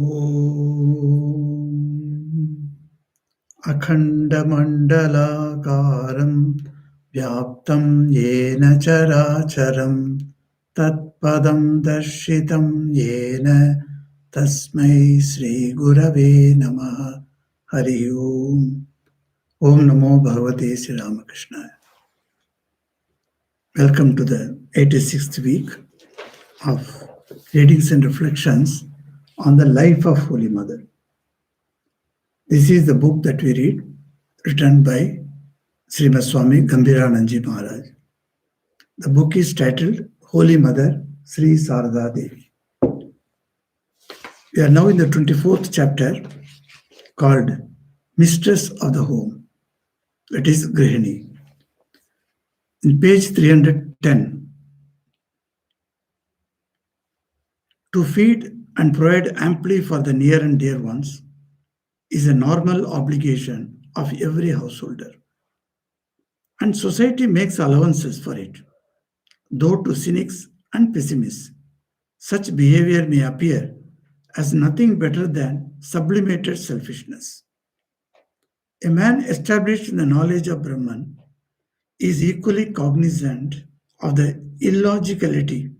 Om Akhandamandalakaram Vyaptam Yena Characharam Tatpadam Darshitam Yena Tasmai Sri Gurave Namaha Hari Om Om Namo Bhagavate Sri Ramakrishna. Welcome to the 86th week of readings and reflections on the life of Holy Mother. This is the book that we read, written by Srimad Swami Gambhirananji Maharaj. The book is titled Holy Mother Sri Sarada Devi. We are now in the 24th chapter called Mistress of the Home, that is Grihini. In page 310, to feed and provide amply for the near and dear ones is a normal obligation of every householder. And society makes allowances for it, though to cynics and pessimists, such behavior may appear as nothing better than sublimated selfishness. A man established in the knowledge of Brahman is equally cognizant of the illogicality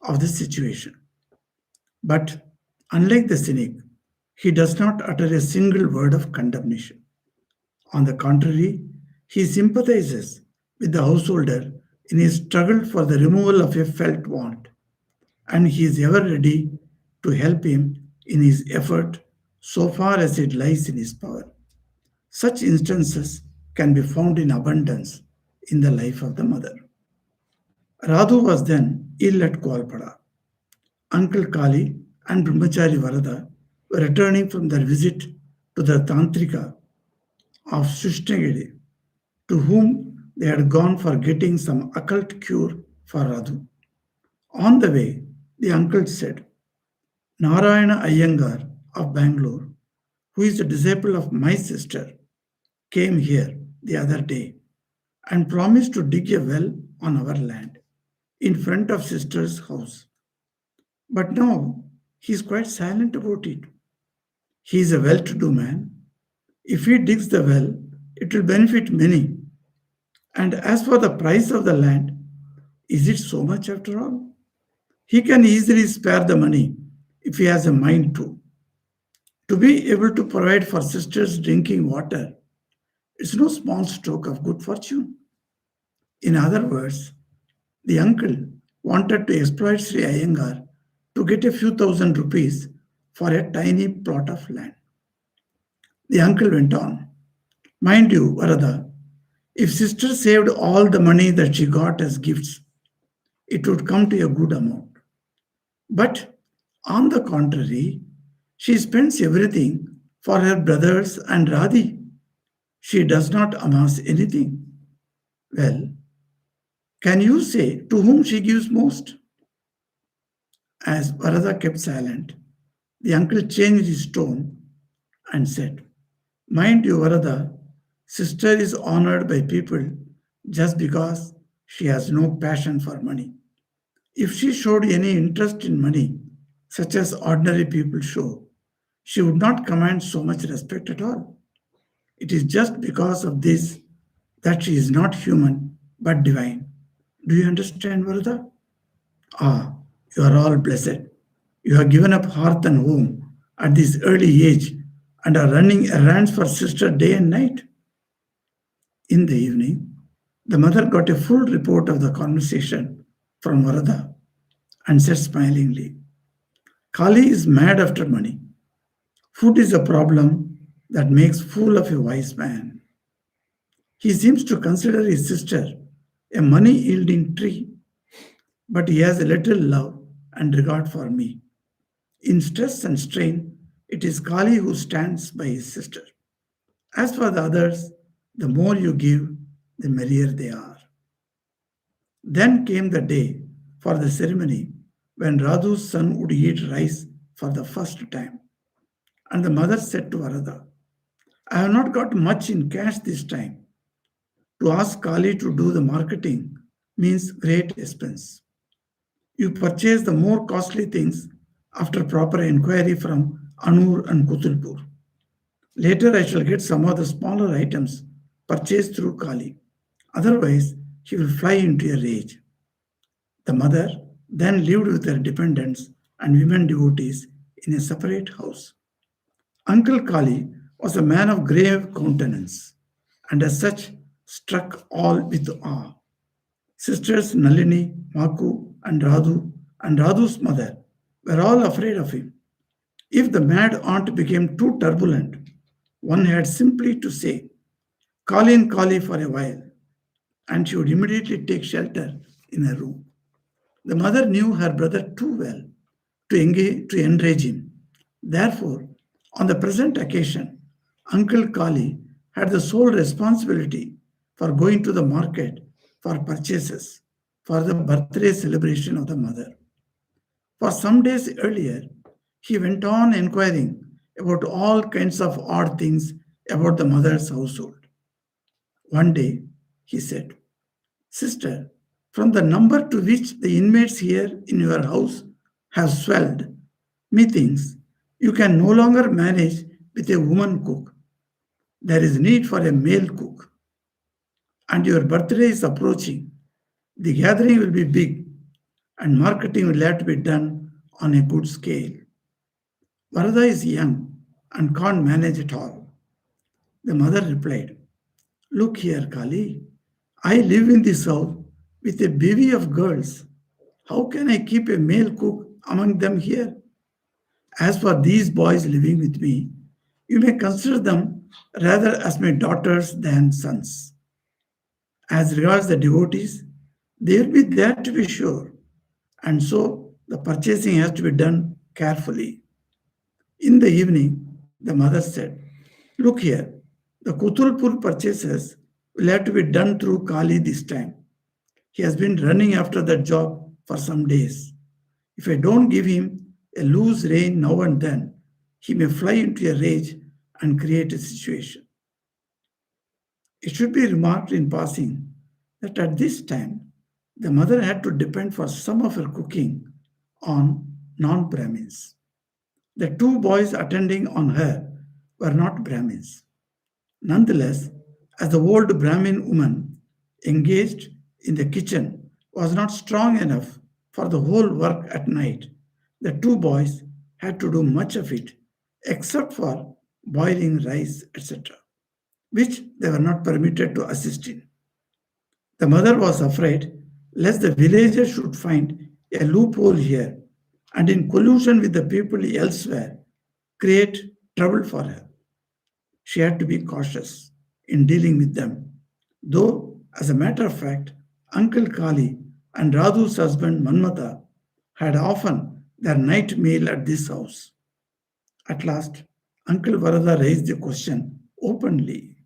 of the situation. But unlike the cynic, he does not utter a single word of condemnation. On the contrary, he sympathizes with the householder in his struggle for the removal of a felt want, and he is ever ready to help him in his effort so far as it lies in his power. Such instances can be found in abundance in the life of the mother. Radhu was then ill at Kualpada. Uncle Kali and Brahmachari Varada were returning from their visit to the Tantrika of Sushnagiri, to whom they had gone for getting some occult cure for Radhu. On the way, the uncle said, Narayana Iyengar of Bangalore, who is a disciple of my sister, came here the other day and promised to dig a well on our land in front of sister's house. But now he is quite silent about it. He is a well-to-do man. If he digs the well, it will benefit many. And as for the price of the land, is it so much after all? He can easily spare the money if he has a mind to. To be able to provide for sisters drinking water is no small stroke of good fortune. In other words, the uncle wanted to exploit Sri Iyengar to get a few thousand rupees for a tiny plot of land. The uncle went on, mind you, Varada, if sister saved all the money that she got as gifts, it would come to a good amount. But on the contrary, she spends everything for her brothers and Radhi. She does not amass anything. Well, can you say to whom she gives most? As Varada kept silent, the uncle changed his tone and said, mind you, Varada, sister is honored by people just because she has no passion for money. If she showed any interest in money, such as ordinary people show, she would not command so much respect at all. It is just because of this that she is not human but divine. Do you understand, Varada? Ah, you are all blessed. You have given up hearth and home at this early age and are running errands for sister day and night. In the evening, the mother got a full report of the conversation from Varada and said smilingly, Kali is mad after money. Food is a problem that makes fool of a wise man. He seems to consider his sister a money-yielding tree, but he has a little love and regard for me. In stress and strain, it is Kali who stands by his sister. As for the others, the more you give, the merrier they are. Then came the day for the ceremony when Radhu's son would eat rice for the first time. And the mother said to Varada, I have not got much in cash this time. To ask Kali to do the marketing means great expense. You purchase the more costly things after proper inquiry from Anur, and Kutulpur. Later, I shall get some of the smaller items purchased through Kali. Otherwise, he will fly into a rage. The mother then lived with her dependents and women devotees in a separate house. Uncle Kali was a man of grave countenance, and as such struck all with awe. Sisters Nalini, Maku, and Radhu's mother were all afraid of him. If the mad aunt became too turbulent, one had simply to say, "Call in Kali for a while," and she would immediately take shelter in her room. The mother knew her brother too well to enrage him. Therefore, on the present occasion, Uncle Kali had the sole responsibility for going to the market for purchases for the birthday celebration of the mother. For some days earlier, he went on inquiring about all kinds of odd things about the mother's household. One day, he said, "Sister, from the number to which the inmates here in your house have swelled, methinks you can no longer manage with a woman cook. There is need for a male cook, and your birthday is approaching. The gathering will be big, and marketing will have to be done on a good scale. Varada is young and can't manage it all." The mother replied, "Look here, Kali. I live in this house with a bevy of girls. How can I keep a male cook among them here? As for these boys living with me, you may consider them rather as my daughters than sons. As regards the devotees, they will be there to be sure, and so the purchasing has to be done carefully." In the evening, the mother said, "Look here, the Kutulpur purchases will have to be done through Kali this time. He has been running after that job for some days. If I don't give him a loose rein now and then, he may fly into a rage and create a situation." It should be remarked in passing that at this time, the mother had to depend for some of her cooking on non Brahmins. The two boys attending on her were not Brahmins. Nonetheless, as the old Brahmin woman engaged in the kitchen was not strong enough for the whole work at night, the two boys had to do much of it except for boiling rice, etc., which they were not permitted to assist in. The mother was afraid lest the villagers should find a loophole here and, in collusion with the people elsewhere, create trouble for her. She had to be cautious in dealing with them. Though, as a matter of fact, Uncle Kali and Radhu's husband Manmata had often their night meal at this house. At last, Uncle Varada raised the question openly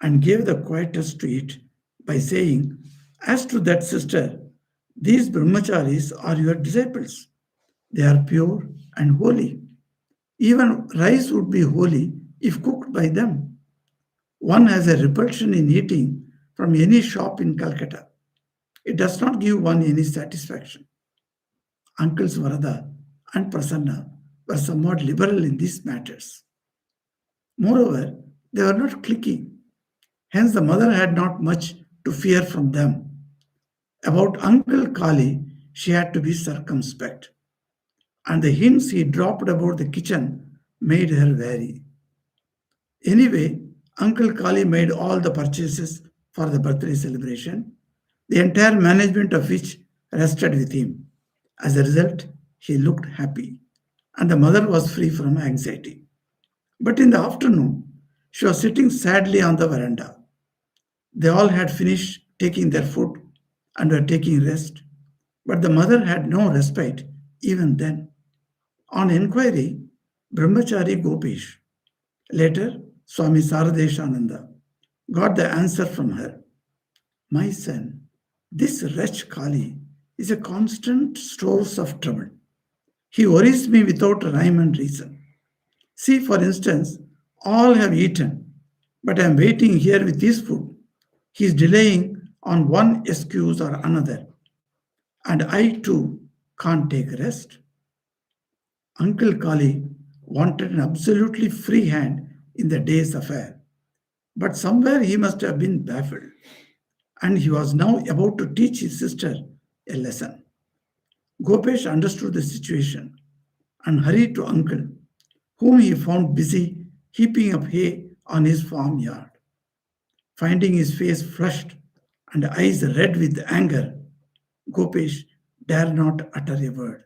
and gave the quietus to it by saying, "As to that, sister, these brahmacharis are your disciples. They are pure and holy. Even rice would be holy if cooked by them. One has a repulsion in eating from any shop in Calcutta. It does not give one any satisfaction." Uncles Varada and Prasanna were somewhat liberal in these matters. Moreover, they were not cliquey. Hence, the mother had not much to fear from them. About Uncle Kali, she had to be circumspect, and the hints he dropped about the kitchen made her wary. Anyway, Uncle Kali made all the purchases for the birthday celebration, the entire management of which rested with him. As a result, he looked happy, and the mother was free from anxiety. But in the afternoon, she was sitting sadly on the veranda. They all had finished taking their food and were taking rest, but the mother had no respite even then. On inquiry, Brahmachari Gopesh, later Swami Saradeshananda, got the answer from her: "My son, this wretch Kali is a constant source of trouble. He worries me without rhyme and reason. See, for instance, all have eaten, but I am waiting here with his food. He is delaying on one excuse or another, and I too can't take rest." Uncle Kali wanted an absolutely free hand in the day's affair. But somewhere he must have been baffled, and he was now about to teach his sister a lesson. Gopesh understood the situation and hurried to uncle, whom he found busy heaping up hay on his farmyard. Finding his face flushed and eyes red with anger, Gopesh dared not utter a word,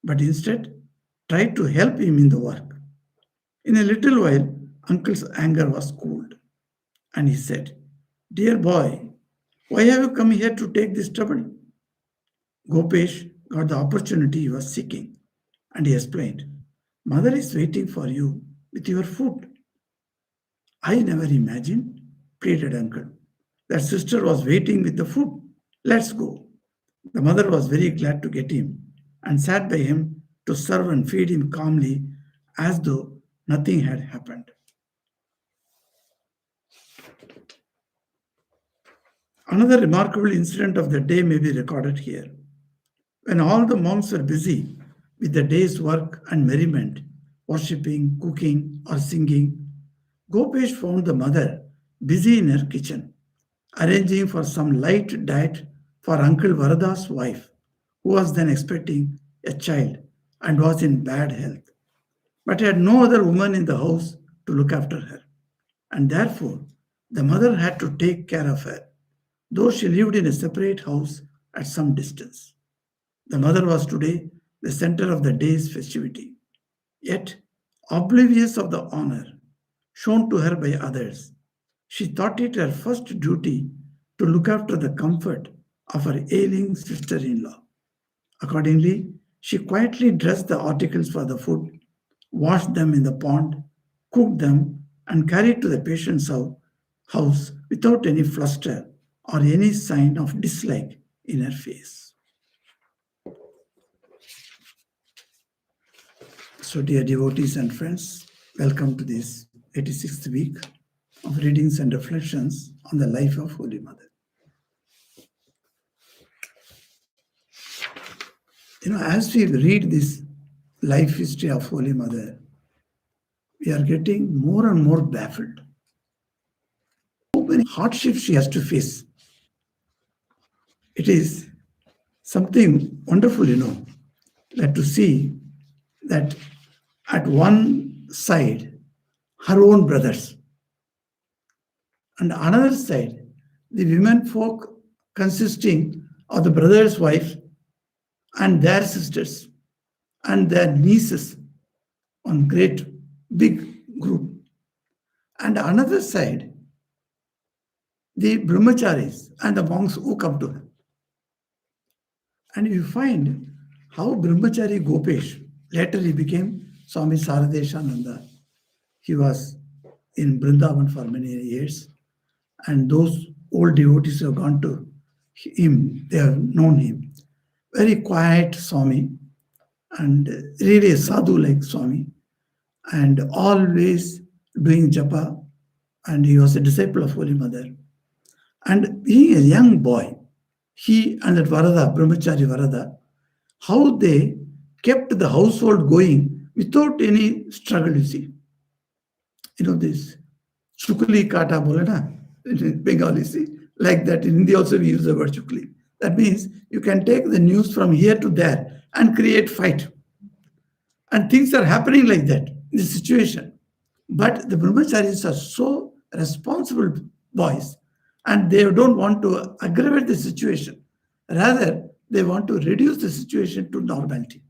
but instead tried to help him in the work. In a little while, uncle's anger was cooled, and he said, "Dear boy, why have you come here to take this trouble?" Gopesh got the opportunity he was seeking, and he explained, "Mother is waiting for you with your food." "I never imagined," pleaded uncle, "that sister was waiting with the food. Let's go." The mother was very glad to get him and sat by him to serve and feed him calmly as though nothing had happened. Another remarkable incident of the day may be recorded here. When all the monks were busy with the day's work and merriment, worshipping, cooking, or singing, Gopesh found the mother busy in her kitchen, arranging for some light diet for Uncle Varada's wife, who was then expecting a child and was in bad health, but had no other woman in the house to look after her. And therefore, the mother had to take care of her, though she lived in a separate house at some distance. The mother was today the center of the day's festivity, yet oblivious of the honor shown to her by others. She thought it her first duty to look after the comfort of her ailing sister in law. Accordingly, she quietly dressed the articles for the food, washed them in the pond, cooked them, and carried to the patient's house without any fluster or any sign of dislike in her face. So, dear devotees and friends, welcome to this 86th week of readings and reflections on the life of Holy Mother. As we read this life history of Holy Mother, we are getting more and more baffled. How many hardships she has to face. It is something wonderful, that to see that at one side, her own brothers, and another side, the women folk consisting of the brother's wife and their sisters and their nieces, one great big group. And another side, the brahmacharis and the monks who come to her. And you find how brahmachari Gopesh, later he became Swami Saradeshananda. He was in Vrindavan for many years, and those old devotees who have gone to him, they have known him. Very quiet Swami, and really a sadhu like Swami, and always doing japa, and he was a disciple of Holy Mother. And being a young boy, he and that Varada, Brahmachari Varada, how they kept the household going without any struggle, you see. This chukli kata bolena in Bengali, see, like that. In Hindi also we use the word chukli. That means you can take the news from here to there and create fight. And things are happening like that in this situation. But the brahmacharis are so responsible boys, and they don't want to aggravate the situation. Rather, they want to reduce the situation to normality.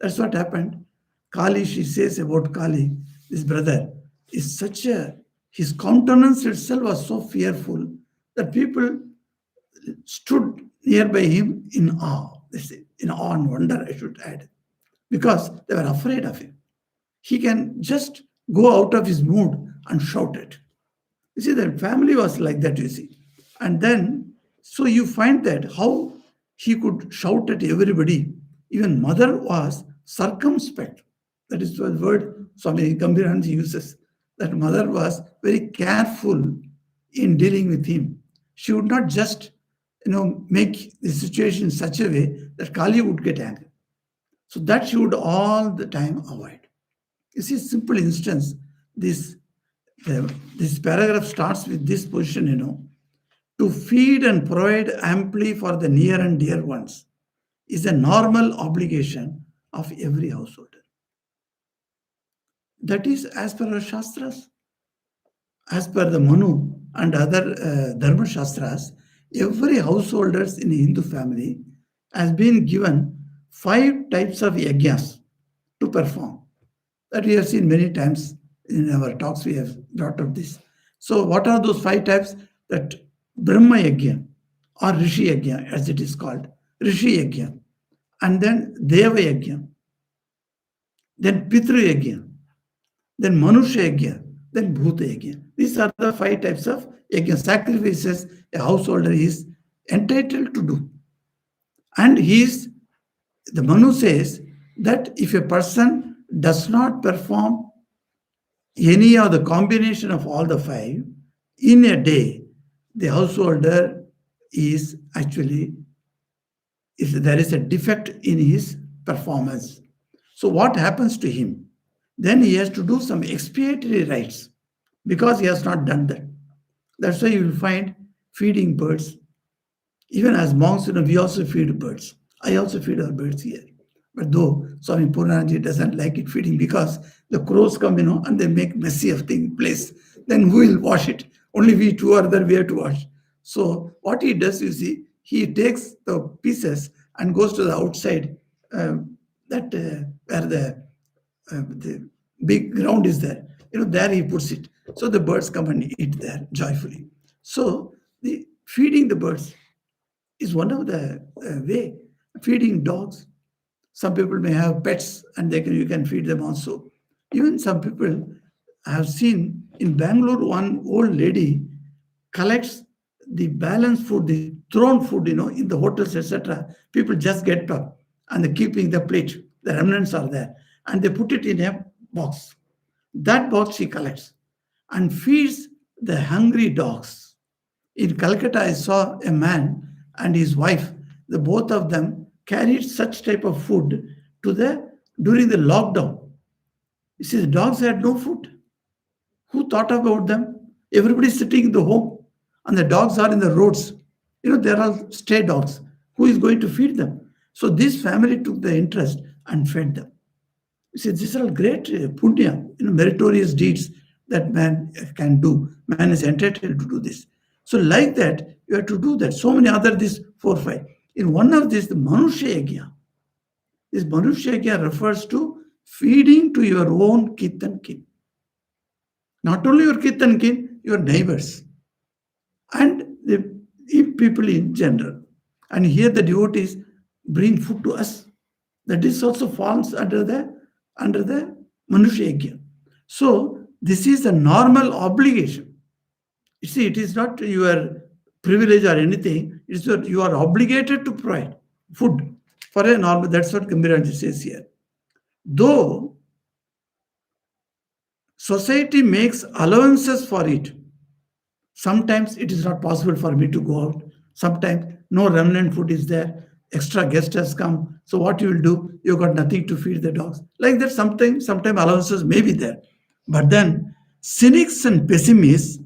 That's what happened. Kali, she says about Kali, this brother, is his countenance itself was so fearful that people stood nearby him in awe. They say, in awe and wonder, I should add, because they were afraid of him. He can just go out of his mood and shout it. You see, the family was like that, you see. And then, so you find that how he could shout at everybody. Even mother was circumspect. That is the word Swami Gambhiranji uses. That mother was very careful in dealing with him. She would not just, make the situation in such a way that Kali would get angry. So that she would all the time avoid. You see, simple instance, this this paragraph starts with this position, to feed and provide amply for the near and dear ones is a normal obligation of every householder. That is as per our Shastras. As per the Manu and other Dharma Shastras, every householders in a Hindu family has been given five types of yajnas to perform. That we have seen many times in our talks, we have brought up this. So, what are those five types? That Brahma Yajna or Rishi Yajna, as it is called, Rishi Yajna, and then Deva Yajna, then Pitru Yajna, then Manusha Yajna, then Bhuta Yajna. These are the five types of yajna sacrifices a householder is entitled to do. And the Manu says that if a person does not perform any of the combination of all the five in a day, the householder is actually, if there is a defect in his performance. So, what happens to him? Then he has to do some expiatory rites because he has not done that. That's why you will find feeding birds. Even as monks, we also feed birds. I also feed our birds here. But though Swami Purnanaji doesn't like it feeding because the crows come, and they make messy of thing place. Then who will wash it? Only we two are there, we have to wash. So what he does, you see, he takes the pieces and goes to the outside, that where the big ground is there. There he puts it. So the birds come and eat there joyfully. So the feeding the birds is one of the way. Feeding dogs. Some people may have pets and you can feed them also. Even some people, I have seen in Bangalore, one old lady collects the balance food, the thrown food, in the hotels, etc. People just get up and they're keeping the plate. The remnants are there. And they put it in a box. That box she collects and feeds the hungry dogs. In Calcutta, I saw a man and his wife, the both of them carried such type of food during the lockdown. You see, the dogs had no food. Who thought about them? Everybody is sitting in the home and the dogs are in the roads. There are stray dogs. Who is going to feed them? So this family took the interest and fed them. You see, these are great punya, meritorious deeds that man can do. Man is entitled to do this. So like that, you have to do that. So many other, these 4, 5. In one of these, the Manusha Yajna. This Manusha Yajna refers to feeding to your own kith and kin. Not only your kith and kin, your neighbors. And the people in general. And here the devotees bring food to us. That is also falls under the Manusha Yajna. So this is a normal obligation. You see, it is not your privilege or anything. It's that you are obligated to provide food for a normal. That's what Gambhiranji says here. Though society makes allowances for it, sometimes it is not possible for me to go out. Sometimes no remnant food is there. Extra guest has come. So what you will do? You got nothing to feed the dogs. Like that, sometimes allowances may be there. But then cynics and pessimists,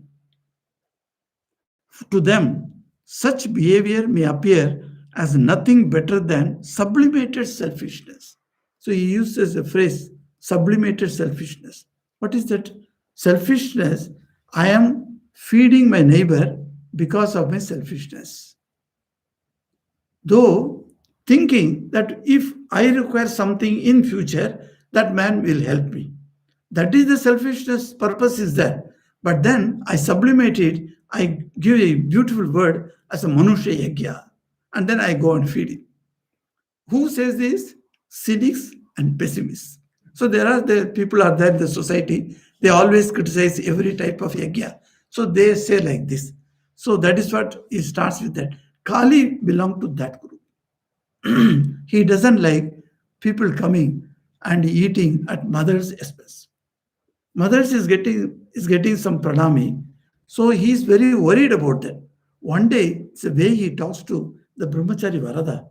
to them, such behavior may appear as nothing better than sublimated selfishness. So he uses a phrase, sublimated selfishness. What is that? Selfishness, I am feeding my neighbor because of my selfishness. Though thinking that if I require something in future, that man will help me. That is the selfishness, purpose is there. But then I sublimate it, I give a beautiful word as a Manusha Yajna, and then I go and feed it. Who says this? Cynics and pessimists. So the people are there in the society, they always criticize every type of yajna. So they say like this. So that is what it starts with that. Kali belonged to that group. He doesn't like people coming and eating at mother's expense. Mother's is getting some pranami, so he is very worried about that. One day, it's the way he talks to the brahmachari Varada.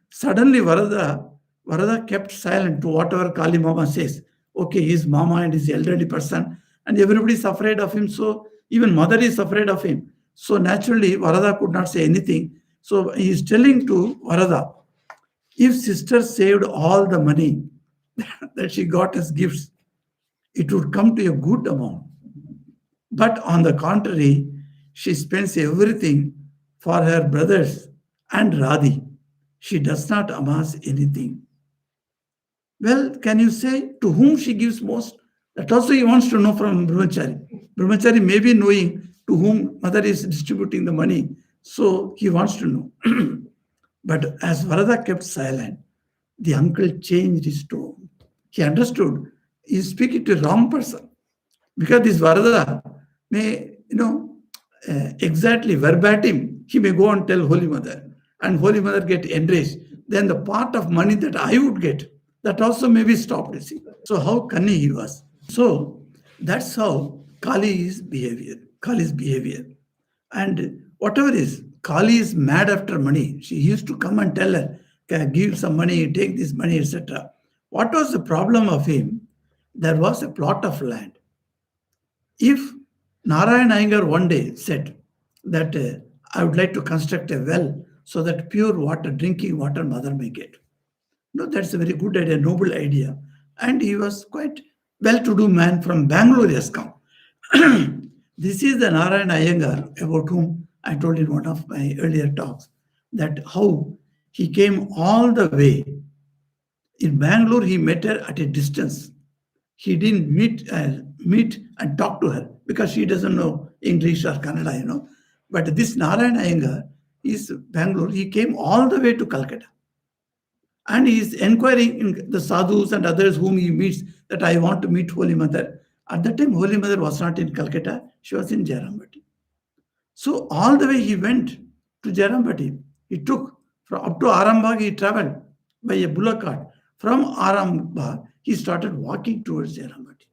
Suddenly Varada Varada kept silent to whatever Kali Mama says. Okay, his mama and his elderly person, and everybody is afraid of him. So even mother is afraid of him. So naturally, Varada could not say anything. So he is telling to Varada, if sister saved all the money that she got as gifts, it would come to a good amount. But on the contrary, she spends everything for her brothers and Radhi. She does not amass anything. Well, can you say to whom she gives most? That also he wants to know from Brahmachari. Brahmachari may be knowing to whom mother is distributing the money. So he wants to know. But as Varada kept silent, the uncle changed his tone. He understood he is speaking to a wrong person. Because this Varada may, exactly verbatim, he may go and tell Holy Mother, and Holy Mother get enraged. Then the part of money that I would get, that also may be stopped, you see. So how cunning he was. So that's how Kali's behavior. And whatever is, Kali is mad after money. She used to come and tell her, "Okay, give some money, take this money, etc." What was the problem of him? There was a plot of land. If Narayan Iyengar one day said that I would like to construct a well so that pure water, drinking water, mother may get. No, that's a very good idea, noble idea. And he was quite well-to-do man from Bangalore, he has come. This is the Narayan Iyengar about whom I told in one of my earlier talks that how he came all the way. In Bangalore, he met her at a distance. He didn't meet and talk to her because she doesn't know English or Kannada. But this Narayan Iyengar is Bangalore. He came all the way to Calcutta. And he is inquiring in the sadhus and others whom he meets that I want to meet Holy Mother. At that time, Holy Mother was not in Calcutta, she was in Jairambati. So all the way he went to Jairambati. He took from up to Arambagh, he traveled by a bullock cart. From Arambagh, he started walking towards Jairambati.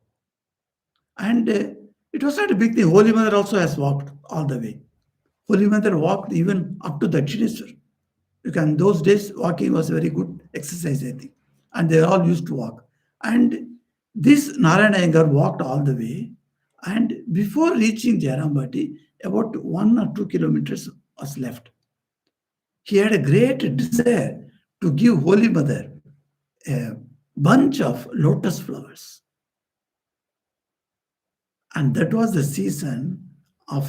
And it was not a big thing. Holy Mother also has walked all the way. Holy Mother walked even up to Dakshineswar. Those days, walking was a very good exercise, I think. And they all used to walk. And this Narayana Iyengar walked all the way. And before reaching Jairambati, about 1 or 2 kilometers was left. He had a great desire to give Holy Mother a bunch of lotus flowers. And that was the season of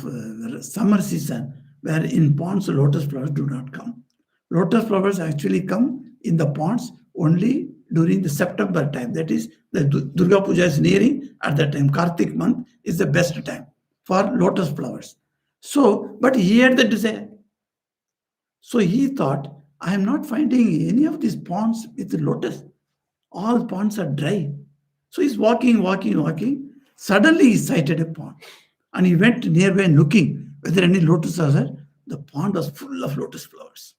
summer season where in ponds lotus flowers do not come. Lotus flowers actually come in the ponds only during the September time. That is, the Durga Puja is nearing at that time. Kartik month is the best time for lotus flowers. So, but he had the desire. So he thought, I am not finding any of these ponds with lotus. All ponds are dry. So he's walking. Suddenly he sighted a pond. And he went nearby and looking whether any lotus was there. The pond was full of lotus flowers.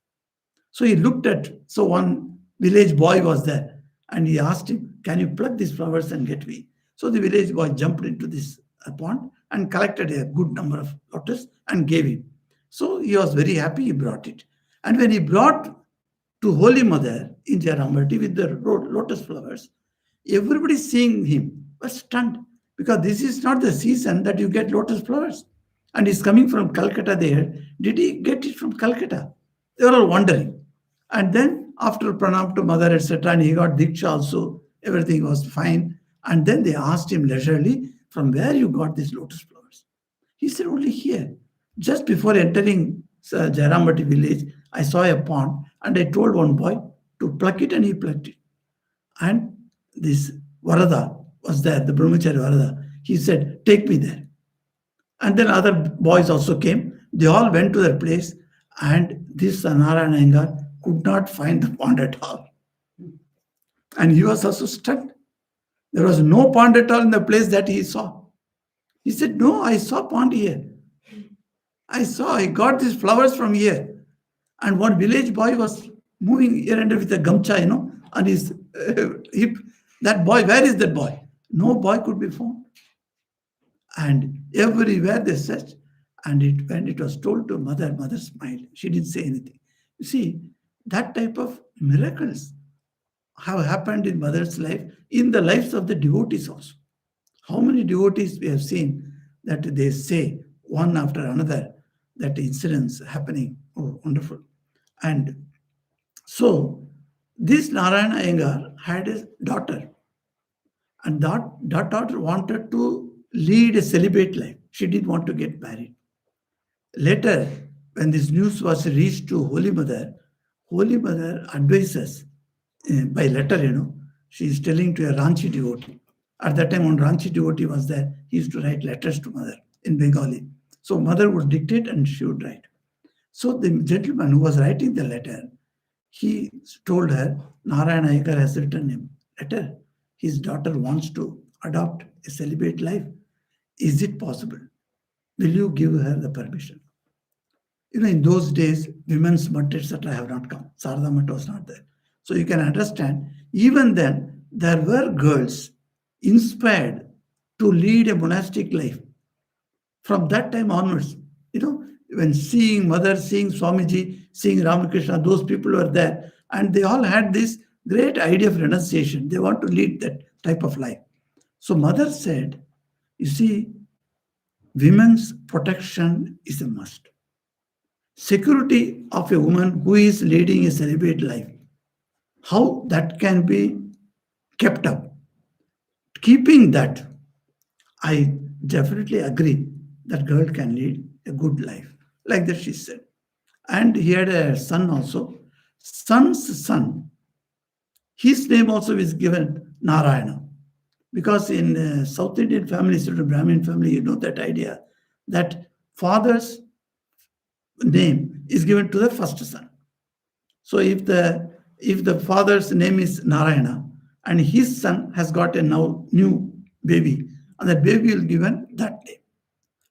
So he looked at, so one village boy was there. And he asked him, can you pluck these flowers and get me? So the village boy jumped into this pond and collected a good number of lotus and gave him. So he was very happy, he brought it. And when he brought to Holy Mother in Jairambati with the lotus flowers, everybody seeing him was stunned because this is not the season that you get lotus flowers. And he's coming from Calcutta there. Did he get it from Calcutta? They were all wondering. And then after pranam to mother, etc., and he got diksha also, everything was fine. And then they asked him leisurely, from where you got these lotus flowers? He said, only here. Just before entering Jairambati village, I saw a pond and I told one boy to pluck it and he plucked it. And this Varada was there, the Brahmachari Varada. He said, take me there. And then other boys also came. They all went to their place and this Narayana Iyengar could not find the pond at all. And he was also stunned. There was no pond at all in the place that he saw. He said, no, I saw pond here. I got these flowers from here. And one village boy was moving here and there with a gamcha, on his hip. That boy, where is that boy? No boy could be found. And everywhere they searched. And when it was told to mother, mother smiled. She didn't say anything. You see, that type of miracles have happened in mother's life, in the lives of the devotees also. How many devotees we have seen that they say one after another that incidents happening. Oh, wonderful. And so this Narayana Iyengar had a daughter, and that daughter wanted to lead a celibate life. She didn't want to get married. Later, when this news was reached to Holy Mother advises by letter, she is telling to a Ranchi devotee. At that time, when Ranchi devotee was there, he used to write letters to mother in Bengali. So mother would dictate and she would write. So the gentleman who was writing the letter, he told her, Narayana Iyengar has written him letter. His daughter wants to adopt a celibate life. Is it possible? Will you give her the permission? In those days, women's mutt, etc., have not come. Sarada Mutt was not there. So you can understand, even then, there were girls inspired to lead a monastic life. From that time onwards, when seeing mother, seeing Swamiji, seeing Ramakrishna, those people were there, and they all had this great idea of renunciation. They want to lead that type of life. So mother said, you see, women's protection is a must. Security of a woman who is leading a celibate life, how that can be kept up. Keeping that, I definitely agree that girl can lead a good life. Like that she said. And he had a son also. Son's son, his name also is given Narayana. Because in South Indian families, Brahmin family, that idea that father's name is given to the first son. So if the father's name is Narayana and his son has got a now new baby, and that baby will given that name.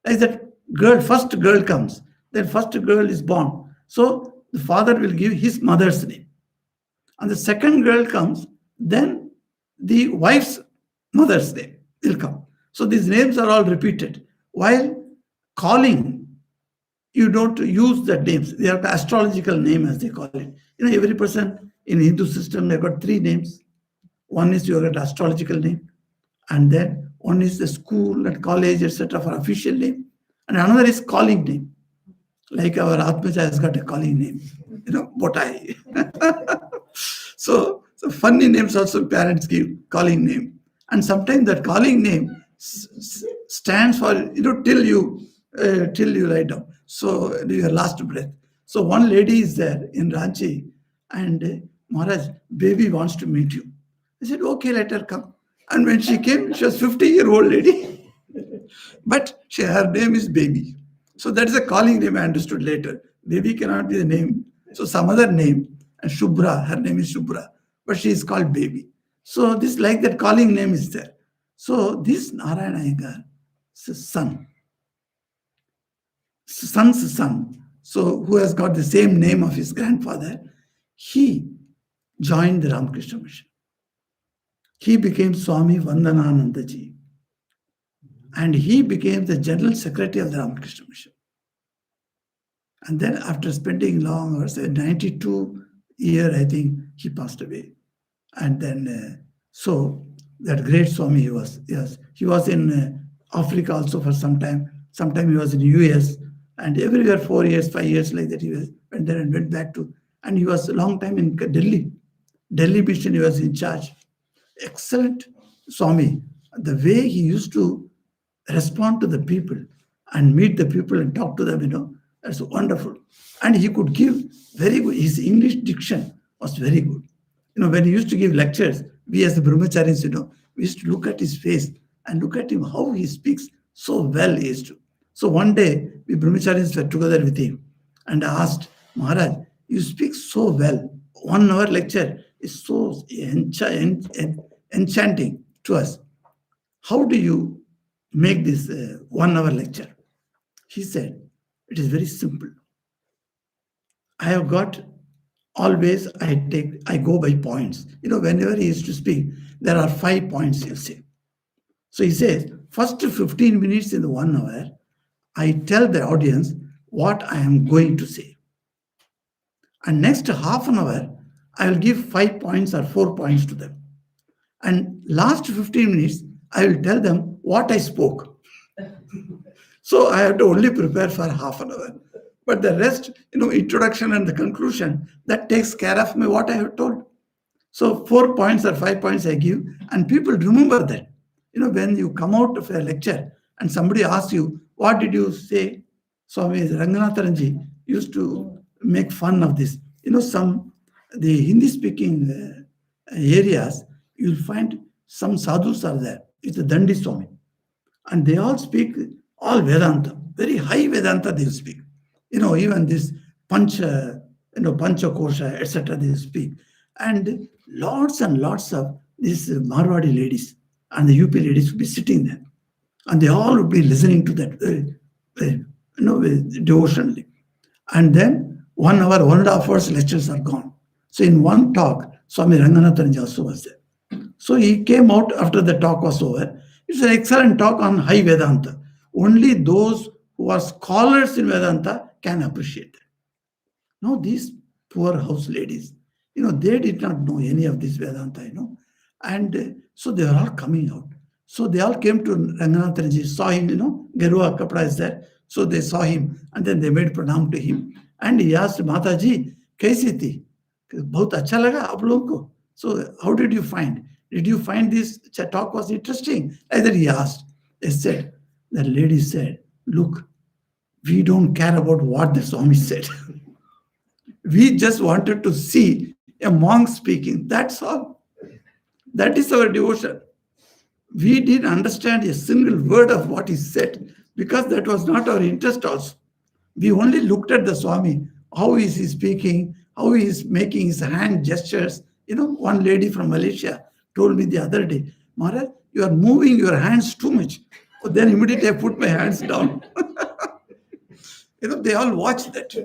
Like that girl, first girl comes, then first girl is born. So the father will give his mother's name. And the second girl comes, then the wife's mother's name will come. So these names are all repeated. While calling, you don't use the names. They are the astrological name, as they call it. Every person in Hindu system, they've got three names. One is your astrological name, and then one is the school and college, etc., for official name, and another is calling name. Like our Atmaja has got a calling name, Botai. So funny names also parents give calling name, and sometimes that calling name stands for till you lie down. So your last breath. So one lady is there in Ranchi, and Maharaj, baby wants to meet you. I said, okay, let her come. And when she came, she was 50-year-old lady, but her name is baby. So that is a calling name I understood later. Baby cannot be the name. So some other name, and Shubhra, her name is Shubhra, but she is called baby. So this like that calling name is there. So this Narayana Iyengar, son's son, so who has got the same name of his grandfather, he joined the Ramakrishna mission. He became Swami Vandananandaji, and he became the general secretary of the Ramakrishna mission. And then after spending long hours, 92 year, I think, he passed away. And then, so that great Swami he was. Yes, he was in Africa also for some time. Sometime he was in US, and everywhere 4 years, 5 years like that he went there and went back to. And he was a long time in Delhi. Delhi mission he was in charge. Excellent Swami. The way he used to respond to the people and meet the people and talk to them, that's wonderful. And he could give very good, his English diction was very good. When he used to give lectures, we as the brahmacharis, we used to look at his face and look at him, how he speaks so well he used to. So one day, we brahmacharis were together with him and asked, Maharaj, you speak so well. 1 hour lecture is so enchanting to us. How do you make this 1 hour lecture? He said, it is very simple. I have got always, I go by points. Whenever he used to speak, there are 5 points he'll say. So he says, first 15 minutes in the 1 hour, I tell the audience what I am going to say. And next half an hour, I will give 5 points or 4 points to them. And last 15 minutes, I will tell them what I spoke. So I have to only prepare for half an hour. But the rest, introduction and the conclusion, that takes care of me what I have told. So 4 points or 5 points I give, and people remember that. When you come out of a lecture and somebody asks you, what did you say? Swami Ranganatharanji used to make fun of this. Some the Hindi speaking areas, you'll find some sadhus are there. It's the Dandi Swami, and they all speak all Vedanta, very high Vedanta they speak. Even this Pancha, Pancha Kosha, etc. they speak. And lots of these Marwadi ladies and the UP ladies would be sitting there, and they all would be listening to that very devotionally. And then 1 hour, 1.5 hours lectures are gone. So in one talk, Swami Ranganathan also was there. So he came out after the talk was over. It's an excellent talk on high Vedanta. Only those who are scholars in Vedanta can appreciate that. Now, these poor house ladies, they did not know any of this Vedanta. And so they are all coming out. So they all came to Ranganathanji, saw him, Gerua Kapda is there. So they saw him, and then they made pranam to him. And he asked, Mataji, kaisi thi? Bahut acha laga aap logon ko? So how did you find? Did you find this talk was interesting? Either he asked. They said, the lady said, look, we don't care about what the Swami said. We just wanted to see a monk speaking. That's all. That is our devotion. We didn't understand a single word of what he said because that was not our interest also. We only looked at the Swami. How is he speaking? How he is making his hand gestures? One lady from Malaysia told me the other day, Maharaj, you are moving your hands too much. Oh, then immediately I put my hands down. They all watch that.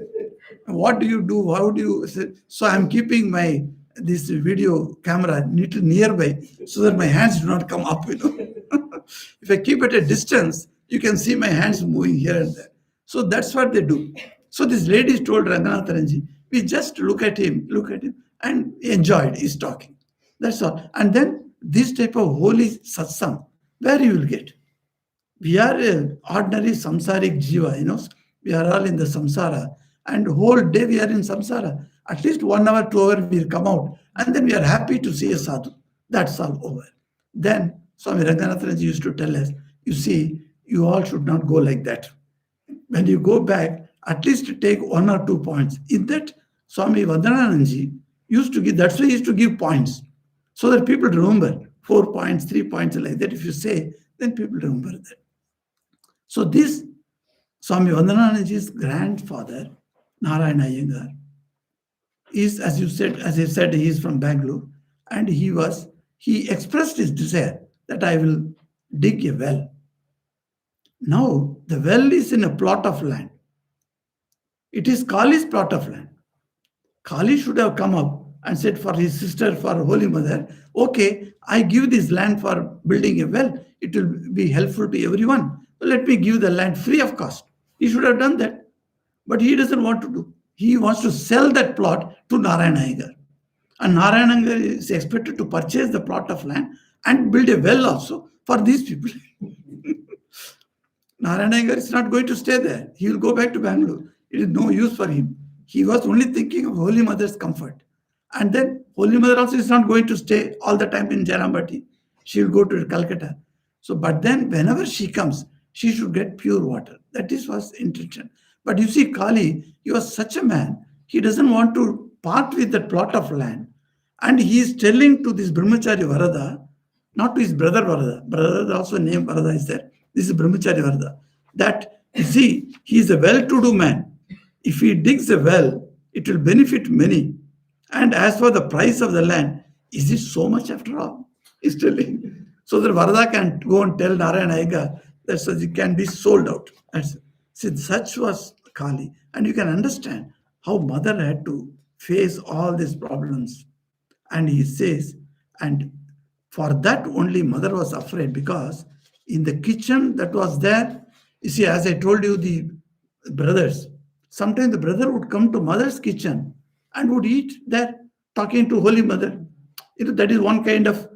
What do you do? How do you say? So I'm keeping my this video camera little nearby so that my hands do not come up. If I keep at a distance, you can see my hands moving here and there. So that's what they do. So this lady told Ranganatharanji, we just look at him, and enjoyed his talking. That's all. And then this type of holy satsang, where you will get. We are a ordinary samsaric jiva, we are all in the samsara, and whole day we are in samsara. At least 1 hour, 2 hours we'll come out, and then we are happy to see a sadhu. That's all over. Then Swami Ranganathanji used to tell us, you see, you all should not go like that. When you go back, at least take 1 or 2 points. In that, Swami Vandanananji used to give, that's why he used to give points, so that people remember 4 points, 3 points, like that. If you say, then people remember that. So this Swami Vandanananji's grandfather, Narayana Iyengar, is, as I said, he is from Bangalore, and he expressed his desire that I will dig a well. Now the well is in a plot of land. It is Kali's plot of land. Kali should have come up and said for his sister, for Holy Mother, okay, I give this land for building a well. It will be helpful to everyone. So let me give the land free of cost. He should have done that. But he doesn't want to do. He wants to sell that plot to Narayana Iyengar. And Narayana Iyengar is expected to purchase the plot of land and build a well also for these people. Narayana Iyengar is not going to stay there. He will go back to Bangalore. It is no use for him. He was only thinking of Holy Mother's comfort. And then Holy Mother also is not going to stay all the time in Jarambati. She will go to Calcutta. So, but then whenever she comes, she should get pure water. That is was intention. But you see, Kali, he was such a man. He doesn't want to part with that plot of land. And he is telling to this Brahmachari Varada, not to his brother Varada. Brother also named Varada is there. This is Brahmachari Varada. That, you see, he is a well-to-do man. If he digs a well, it will benefit many. And as for the price of the land, is it so much after all? He's telling. So that Varada can go and tell Narayana Iyengar that so it can be sold out. See, such was Kali. And you can understand how mother had to face all these problems. And he says, and for that only mother was afraid, because in the kitchen that was there, you see, as I told you, the brothers, sometimes the brother would come to mother's kitchen and would eat there. talking to Holy Mother. That is one kind of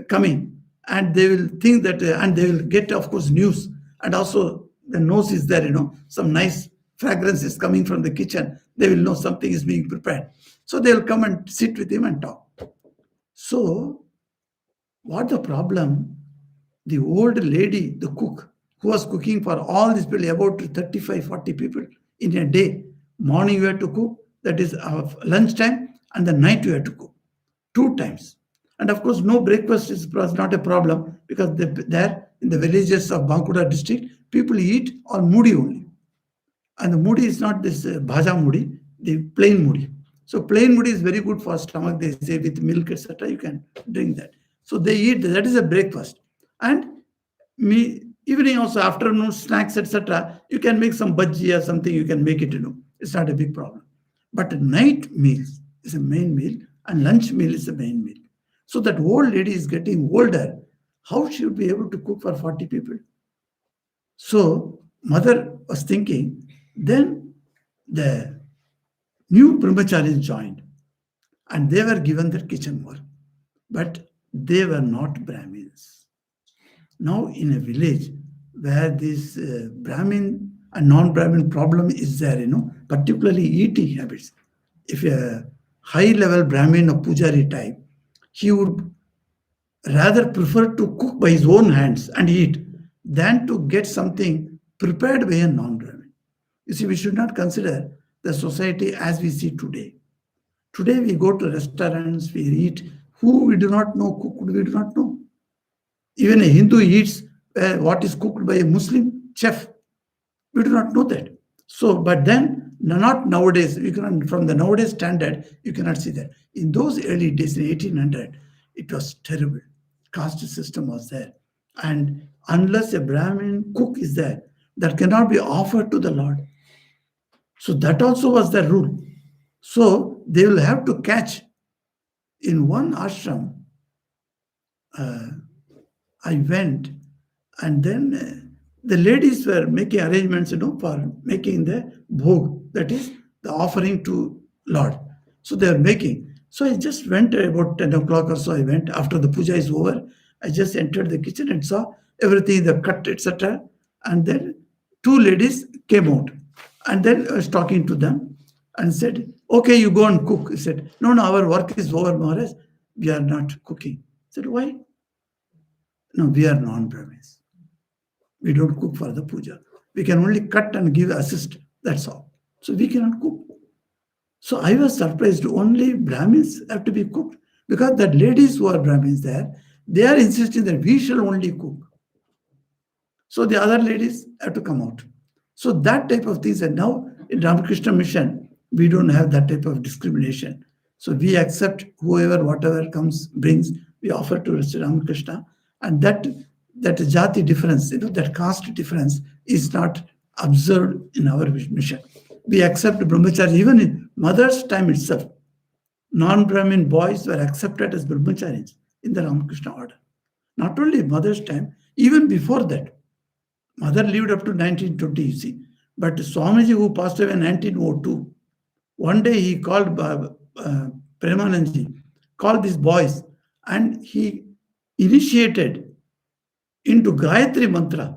coming. And they will think that, and they will get, of course, news. And also, the nose is there, some nice fragrance is coming from the kitchen. They will know something is being prepared. So they will come and sit with him and talk. So, what the problem? The old lady, the cook, who was cooking for all these people, about 35, 40 people in a day. Morning you have to cook, that is lunchtime, and the night you have to cook two times. And of course, no breakfast was not a problem because there in the villages of Bankura district, people eat on moody only. And the moody is not this bhaja moody, the plain moody. So plain moody is very good for stomach. They say with milk, etc. You can drink that. So they eat that is a breakfast. And me evening also afternoon snacks, etc. You can make some bhaji or something. You can make it. It's not a big problem. But night meals is a main meal, and lunch meal is the main meal. So that old lady is getting older. How she would be able to cook for 40 people? So mother was thinking. Then the new brahmacharis joined, and they were given their kitchen work, but they were not Brahmins. Now, in a village where this Brahmin and non-Brahmin problem is there, particularly eating habits. If a high-level Brahmin or Pujari type, he would rather prefer to cook by his own hands and eat than to get something prepared by a non-Brahmin. You see, we should not consider the society as we see today. Today we go to restaurants, we eat. Who we do not know, cooked we do not know. Even a Hindu eats what is cooked by a Muslim chef. We do not know that. So, but then, not nowadays, from the nowadays standard, you cannot see that. In those early days, in 1800, it was terrible. Caste system was there. And unless a Brahmin cook is there, that cannot be offered to the Lord. So that also was the rule. So they will have to catch in one ashram. I went, and then the ladies were making arrangements, for making the bhog, that is the offering to Lord. So they were making. So I just went about 10 o'clock or so. I went after the puja is over. I just entered the kitchen and saw everything, the cut, etc. And then two ladies came out, and then I was talking to them and said, "Okay, you go and cook." He said, "No, no, our work is over, Maharaj. We are not cooking." I said, "Why?" "No, we are non-Brahmins. We don't cook for the puja. We can only cut and give assist. That's all. So we cannot cook." So I was surprised. Only Brahmins have to be cooked, because the ladies who are Brahmins there, they are insisting that we shall only cook. So the other ladies have to come out. So that type of things. And now in Ramakrishna Mission, we don't have that type of discrimination. So we accept whoever, whatever comes, brings, we offer to Sri Ramakrishna. And that jati difference, that caste difference is not observed in our mission. We accept brahmachari. Even in mother's time itself, non-Brahmin boys were accepted as brahmacharis in the Ramakrishna order. Not only mother's time, even before that. Mother lived up to 1920, you see. But Swamiji, who passed away in 1902, one day he called Premanandji, called these boys, and he initiated into Gayatri Mantra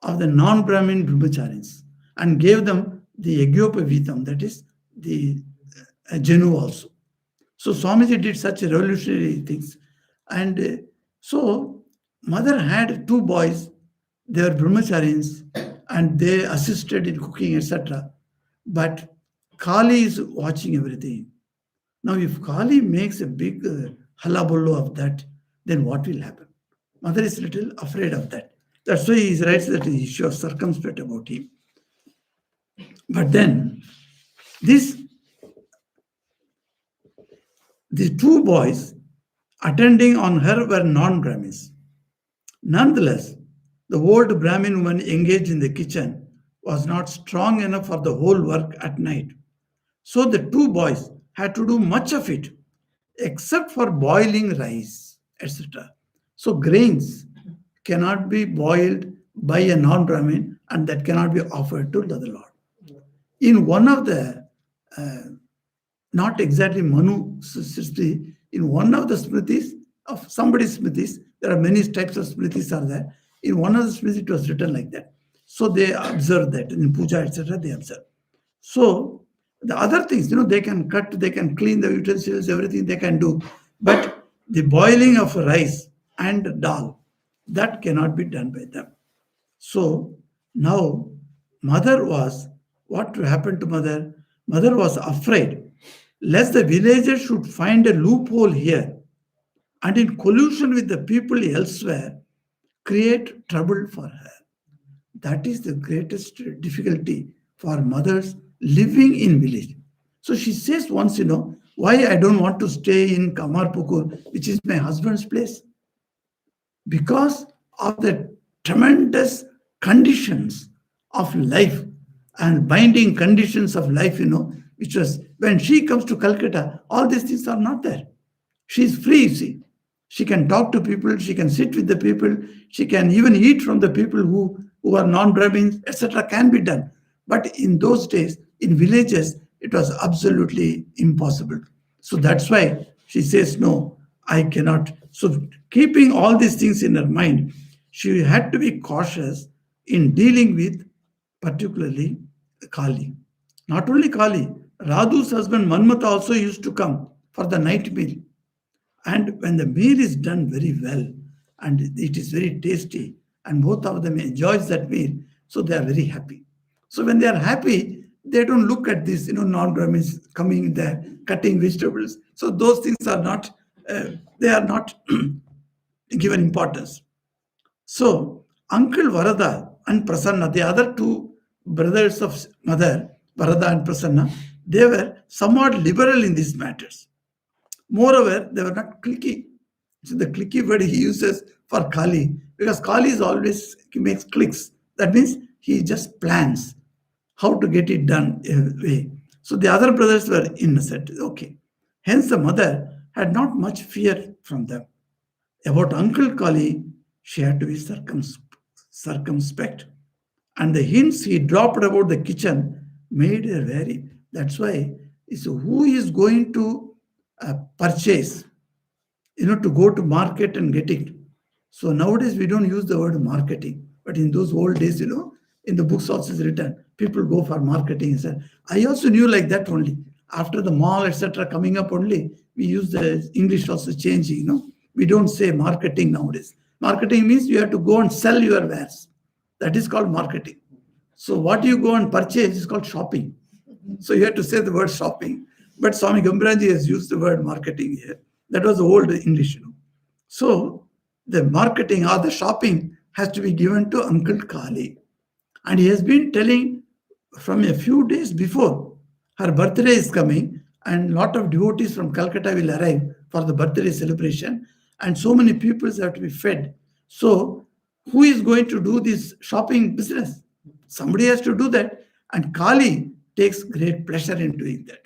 of the non-Brahmin brahmacharis and gave them the Yagyopavitam, that is the Jenu also. So Swamiji did such revolutionary things. And so mother had two boys, they were brahmacharis, and they assisted in cooking, etc. But Kali is watching everything. Now, if Kali makes a big halabollo of that, then what will happen? Mother is little afraid of that. That's why he writes that she was circumspect about him. But then, these two boys attending on her were non-Brahmins. Nonetheless, the old Brahmin woman engaged in the kitchen was not strong enough for the whole work at night. So the two boys had to do much of it, except for boiling rice, etc. So grains cannot be boiled by a non-Brahmin, and that cannot be offered to the Lord. In one of the not exactly Manu Smriti. In one of the Smritis, of somebody's Smritis, there are many types of Smritis are there. In one of the Smritis, it was written like that. So they observe that in puja, etc. They observe. So the other things, they can cut, they can clean the utensils, everything they can do. But the boiling of rice and dal, that cannot be done by them. So now mother was, what happened to mother? Mother was afraid lest the villagers should find a loophole here and in collusion with the people elsewhere create trouble for her. That is the greatest difficulty for mothers living in village. So she says once, why I don't want to stay in Kamarpukur, which is my husband's place, because of the tremendous conditions of life and binding conditions of life, which was when she comes to Calcutta, all these things are not there. She is free, you see. She can talk to people, she can sit with the people, she can even eat from the people who are non-Brahmins, etc. can be done. But in those days, in villages, it was absolutely impossible. So that's why she says, no, I cannot. So keeping all these things in her mind, she had to be cautious in dealing with particularly Kali. Not only Kali, Radhu's husband Manmata also used to come for the night meal. And when the meal is done very well and it is very tasty and both of them enjoys that meal, so they are very happy. So when they are happy, they don't look at this, non-Brahmins coming there, cutting vegetables. So those things are not, they are not given importance. So Uncle Varada and Prasanna, the other two brothers of mother, Varada and Prasanna, they were somewhat liberal in these matters. Moreover, they were not clicky. So the clicky word he uses for Kali, because Kali is always, he makes clicks. That means he just plans how to get it done a way. So the other brothers were innocent. Okay. Hence the mother had not much fear from them. About Uncle Kali, she had to be circumspect. And the hints he dropped about the kitchen made her wary. That's why, so who is going to purchase, to go to market and get it. So nowadays we don't use the word marketing, but in those old days, in the books also is written, people go for marketing. I also knew like that only. After the mall, etc., coming up only, we use the English also changing, We don't say marketing nowadays. Marketing means you have to go and sell your wares. That is called marketing. So what you go and purchase is called shopping. So you have to say the word shopping. But Swami Gambhiraji has used the word marketing here. That was the old English, So the marketing or the shopping has to be given to Uncle Kali. And he has been telling from a few days before her birthday is coming, and a lot of devotees from Calcutta will arrive for the birthday celebration, and so many people have to be fed. So who is going to do this shopping business? Somebody has to do that, and Kali takes great pleasure in doing that.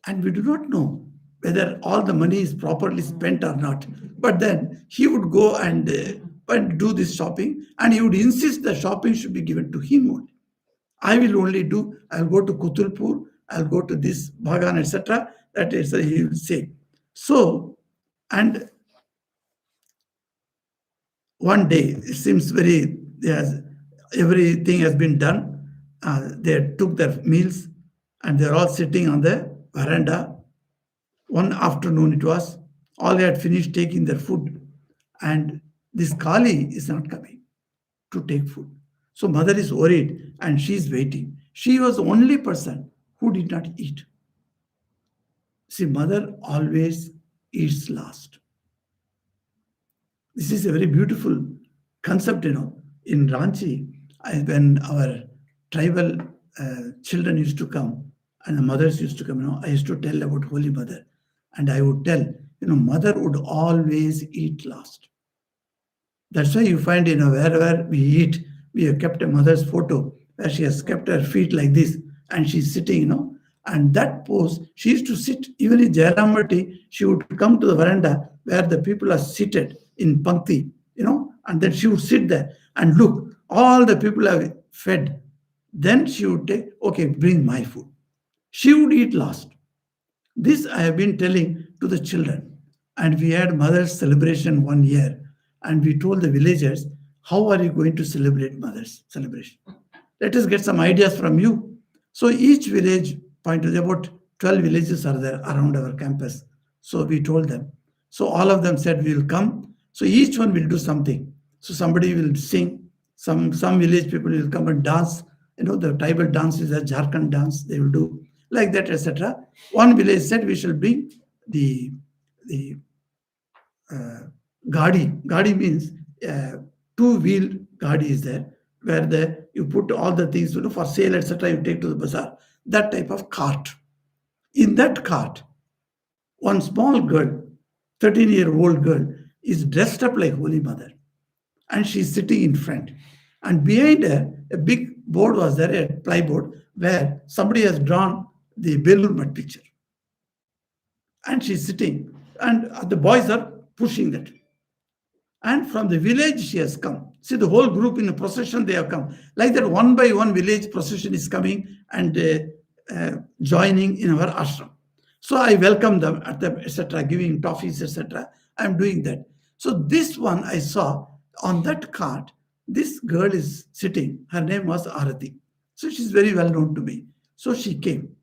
And we do not know whether all the money is properly spent or not. But then he would go and do this shopping, and he would insist the shopping should be given to him only. I will only do, I'll go to Kutulpur, I'll go to this Bhagan, etc. That is, he will say. So, and one day, it seems very, yes, everything has been done. They took their meals and they're all sitting on the veranda. One afternoon it was, all they had finished taking their food, and this Kali is not coming to take food. So mother is worried and she is waiting. She was the only person who did not eat. See, mother always eats last. This is a very beautiful concept, In Ranchi, when our tribal children used to come and the mothers used to come, I used to tell about Holy Mother. And I would tell, mother would always eat last. That's why you find, wherever we eat, we have kept a mother's photo where she has kept her feet like this and she's sitting, and that pose, she used to sit, even in Jairamati, she would come to the veranda where the people are seated in Pankti, and then she would sit there and look, all the people have fed. Then she would take, okay, bring my food. She would eat last. This I have been telling to the children. And we had Mother's celebration 1 year. And we told the villagers, how are you going to celebrate Mother's celebration? Let us get some ideas from you. So each village pointed, about 12 villages are there around our campus. So we told them. So all of them said, we will come. So each one will do something. So somebody will sing. Some village people will come and dance. The tribal dance is a Jharkhand dance. They will do like that, etc. One village said we shall bring the the uh, gadi. Gadi means two-wheel gadi is there, where you put all the things for sale, etc. You take to the bazaar. That type of cart. In that cart, one small girl, 13-year-old girl, is dressed up like Holy Mother, and she's sitting in front. And behind her, a big board was there, a plyboard, where somebody has drawn the Belur Mat picture. And she's sitting, and the boys are pushing that. And from the village she has come. See, the whole group in a procession, they have come. Like that, one by one village procession is coming and joining in our ashram. So I welcome them at the etc., giving toffees, etc. I'm doing that. So this one I saw on that cart, this girl is sitting. Her name was Arati. So she's very well known to me. So she came.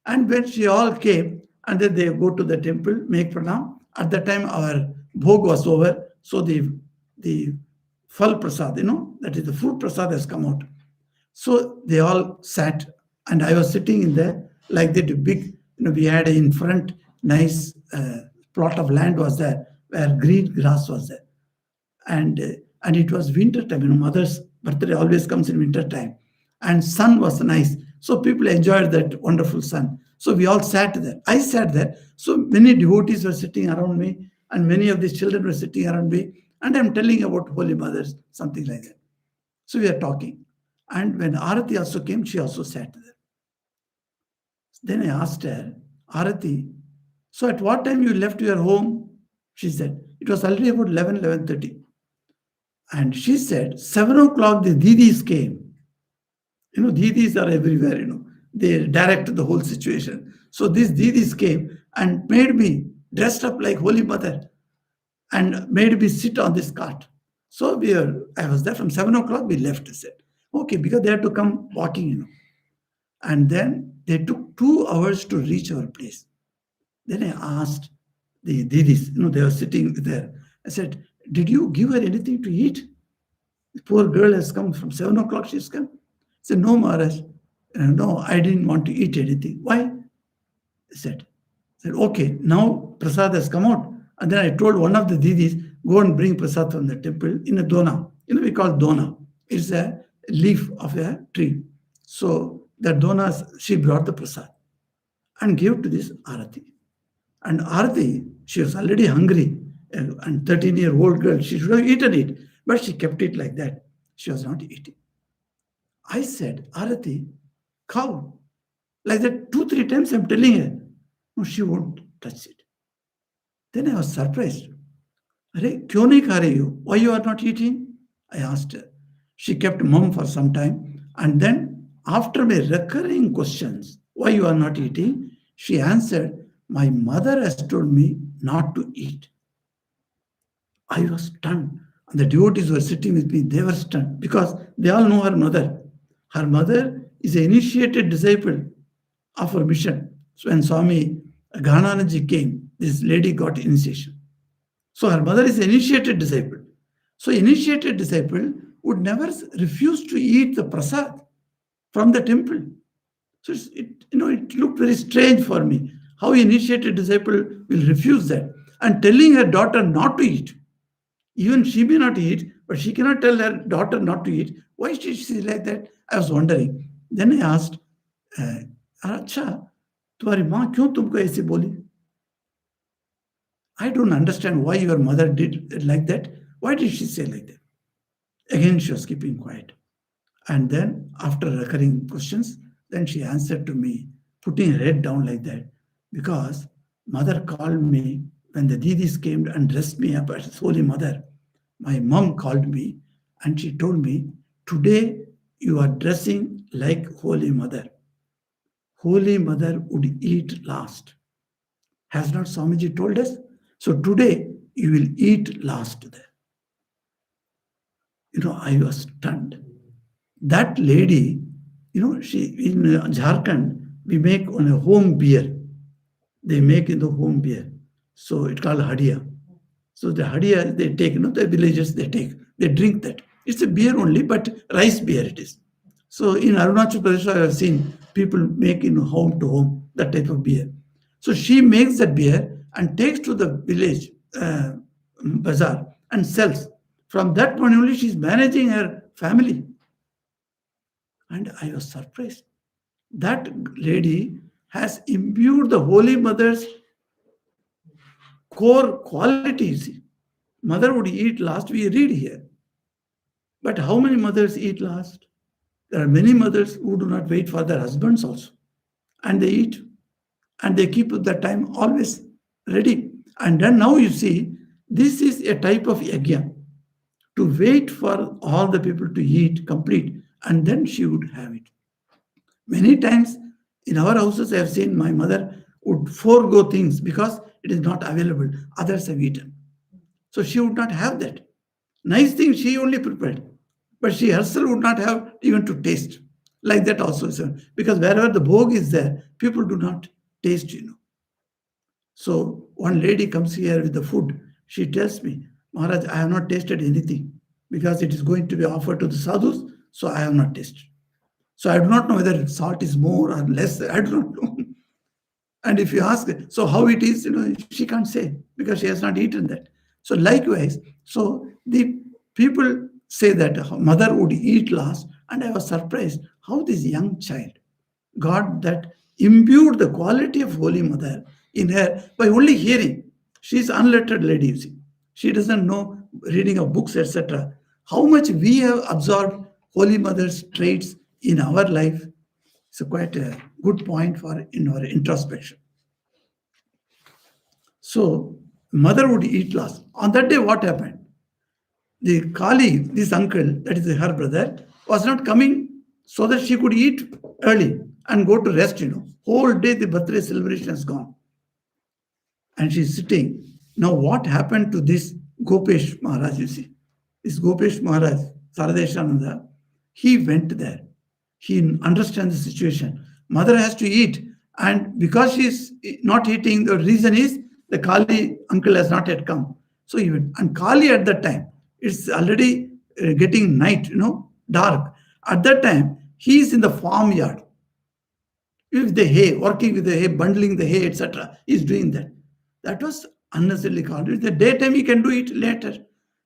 And when she all came, and then they go to the temple, make pranam. At that time, our bhog was over. So the phal prasad, that is the fruit prasad has come out. So they all sat, and I was sitting in there like that. Big, we had in front nice plot of land was there where green grass was there, and it was winter time. Mother's birthday always comes in winter time, and sun was nice. So people enjoyed that wonderful sun. So we all sat there. I sat there. So many devotees were sitting around me, and many of these children were sitting around me, and I'm telling about Holy Mothers, something like that. So we are talking. And when Arati also came, she also sat there. Then I asked her, Arati, so at what time you left your home? She said, it was already about 11:30. And she said, 7 o'clock the Didis came. Didis are everywhere, they direct the whole situation. So these Didis came and made me dressed up like Holy Mother and made me sit on this cart. So I was there from 7 o'clock, we left, I said. Okay, because they had to come walking, And then they took 2 hours to reach our place. Then I asked the Didis, they were sitting there. I said, did you give her anything to eat? The poor girl has come from 7 o'clock, she's come. I said, no, Maharaj. No, I didn't want to eat anything. Why? I said, okay, now prasad has come out. And then I told one of the Didis, go and bring prasad from the temple in a dona. We call dona. It's a leaf of a tree. So the dona, she brought the prasad and gave to this Arati. And Arati, she was already hungry, and 13-year-old girl, she should have eaten it, but she kept it like that. She was not eating. I said, Arati, cow. Like that 2-3 times I'm telling her. No, she won't touch it. Then I was surprised. Arey, kyun nahi kha rahi ho? Why you are not eating? I asked her. She kept mum for some time, and then after my recurring questions, why you are not eating, she answered, my mother has told me not to eat. I was stunned. And the devotees were sitting with me, they were stunned because they all know her mother. Her mother is an initiated disciple of her mission. So when Swami Ghananandaji came, this lady got initiation. So her mother is an initiated disciple. So initiated disciple would never refuse to eat the prasad from the temple. So it looked very strange for me. How initiated disciple will refuse that and telling her daughter not to eat. Even she may not eat, but she cannot tell her daughter not to eat. Why is she like that? I was wondering. Then I asked, अच्छा तुम्हारी माँ क्यों तुमको ऐसे बोली? I don't understand why your mother did like that. Why did she say like that? Again, she was keeping quiet. And then, after recurring questions, then she answered to me, putting her head down like that, because mother called me when the Didis came and dressed me up as Holy Mother. My mom called me and she told me, today you are dressing like Holy Mother. Holy Mother would eat last. Has not Swamiji told us? So today you will eat last there. I was stunned. That lady, she in Jharkhand, we make on a home beer. They make in the home beer. So it's called hadia. So the hadia they take, the villagers they drink that. It's a beer only, but rice beer it is. So in Arunachal Pradesh, I have seen people make in home to home that type of beer. So she makes that beer and takes to the village bazaar and sells. From that point only, she's managing her family. And I was surprised. That lady has imbued the Holy Mother's core qualities. Mother would eat last, we read here. But how many mothers eat last? There are many mothers who do not wait for their husbands also. And they eat. And they keep that time always ready. And then now you see, this is a type of yajna to wait for all the people to eat complete. And then she would have it. Many times in our houses, I have seen my mother would forego things because it is not available. Others have eaten. So she would not have that. Nice thing she only prepared. But she herself would not have even to taste. Like that also. Because wherever the bhog is there, people do not taste. So one lady comes here with the food. She tells me, Maharaj, I have not tasted anything because it is going to be offered to the sadhus, so I have not tasted. So I do not know whether salt is more or less. I do not know. And if you ask, so how it is, she can't say because she has not eaten that. So likewise, so the people say that mother would eat last, and I was surprised how this young child got that imbued the quality of Holy Mother in her by only hearing. She's unlettered lady, you see. She doesn't know reading of books, etc. How much we have absorbed Holy Mother's traits in our life is quite a good point for in our introspection. So mother would eat last. On that day, what happened? The Kali, this uncle, that is her brother, was not coming so that she could eat early and go to rest. Whole day the birthday celebration has gone. And she's sitting. Now, what happened to this Gopesh Maharaj, you see? This Gopesh Maharaj, Saradeshananda, he went there. He understands the situation. Mother has to eat. And because she's not eating, the reason is the Kali uncle has not yet come. So he went. And Kali at that time, it's already getting night, dark. At that time, he is in the farmyard with the hay, working with the hay, bundling the hay, etc. He's doing that. That was unnecessarily called. In the daytime, he can do it later.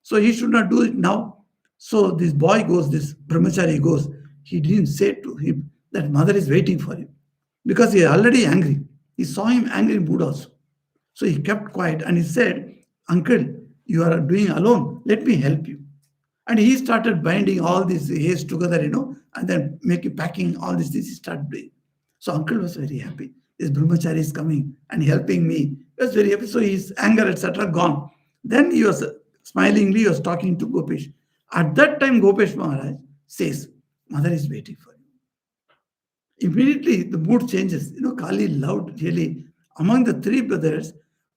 So he should not do it now. So this boy goes, this brahmachari goes. He didn't say to him that mother is waiting for him because he is already angry. He saw him angry in mood also. So he kept quiet and he said, Uncle, you are doing alone. Let me help you. And he started binding all these hays together, and then packing all these things he started doing. So uncle was very happy. This brahmachari is coming and helping me. He was very happy. So his anger, etc., gone. Then he was smilingly, he was talking to Gopesh. At that time, Gopesh Maharaj says, Mother is waiting for you. Immediately, the mood changes. Kali loved really. Among the three brothers,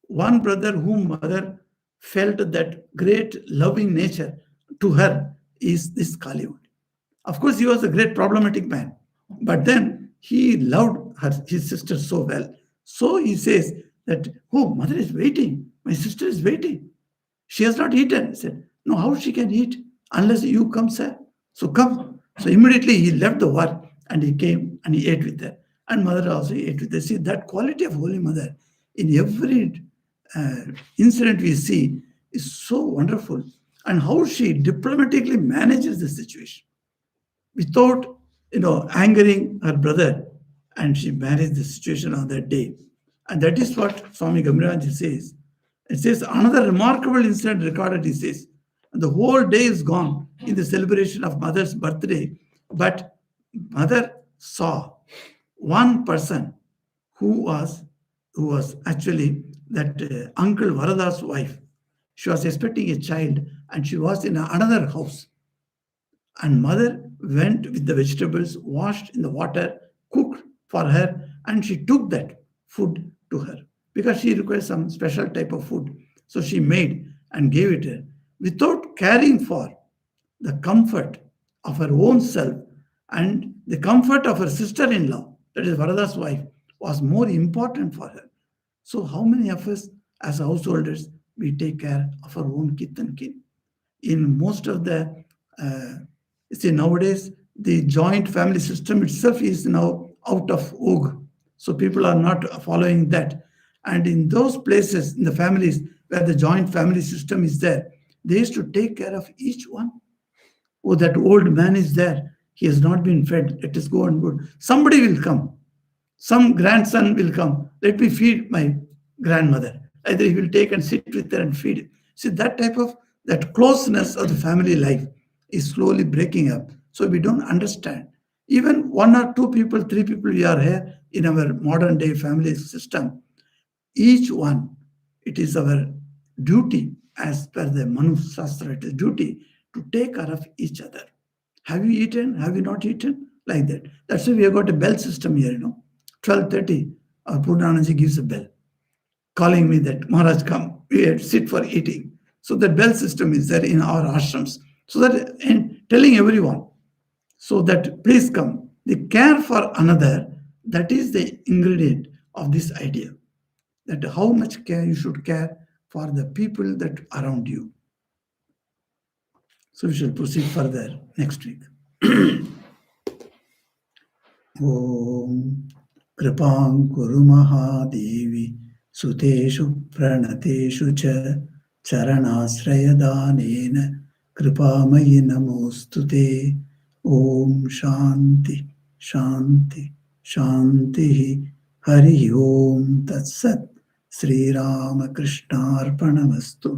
one brother whom mother felt that great loving nature to her is this Kali one. Of course, he was a great problematic man. But then he loved his sister so well. So he says that, oh, mother is waiting. My sister is waiting. She has not eaten. He said, no, how she can eat unless you come, sir? So come. So immediately he left the war and he came and he ate with her. And mother also ate with her. See, that quality of Holy Mother in every incident we see is so wonderful. And how she diplomatically manages the situation without, angering her brother. And she managed the situation on that day. And that is what Swami Gambhiraji says. It says, another remarkable incident recorded, he says, the whole day is gone in the celebration of mother's birthday, but mother saw one person who was actually that Uncle Varada's wife. She was expecting a child and she was in another house. And mother went with the vegetables, washed in the water, cooked, for her, and she took that food to her because she required some special type of food. So she made and gave it her without caring for the comfort of her own self, and the comfort of her sister in law, that is Varada's wife, was more important for her. So, how many of us as householders we take care of our own kith and kin? In most of the, uh, see, nowadays the joint family system itself is now out of vogue. So people are not following that. And in those places, in the families where the joint family system is there, they used to take care of each one. Oh, that old man is there. He has not been fed. Let us go and good. Somebody will come. Some grandson will come. Let me feed my grandmother. Either he will take and sit with her and feed. See, that type of that closeness of the family life is slowly breaking up. So we don't understand. Even one or two people, three people we are here in our modern day family system. Each one, it is our duty as per the Manu Shastra, it is duty to take care of each other. Have you eaten? Have you not eaten? Like that. That's why we have got a bell system here, 12:30, Purnananji gives a bell, calling me that Maharaj come, we have to sit for eating. So the bell system is there in our ashrams. So that and telling everyone, so that please come. The care for another, that is the ingredient of this idea. That how much care you should care for the people that around you. So we shall proceed further next week. ॐ कृपां कुरु महादेवि सुतेषु प्रणतेषु च चरणाश्रयदानेन कृपामयि नमोऽस्तु ते ॐ शान्ति शान्ति शान्तिः हरि ओम तत्सत् श्रीरामकृष्णार्पणमस्तु।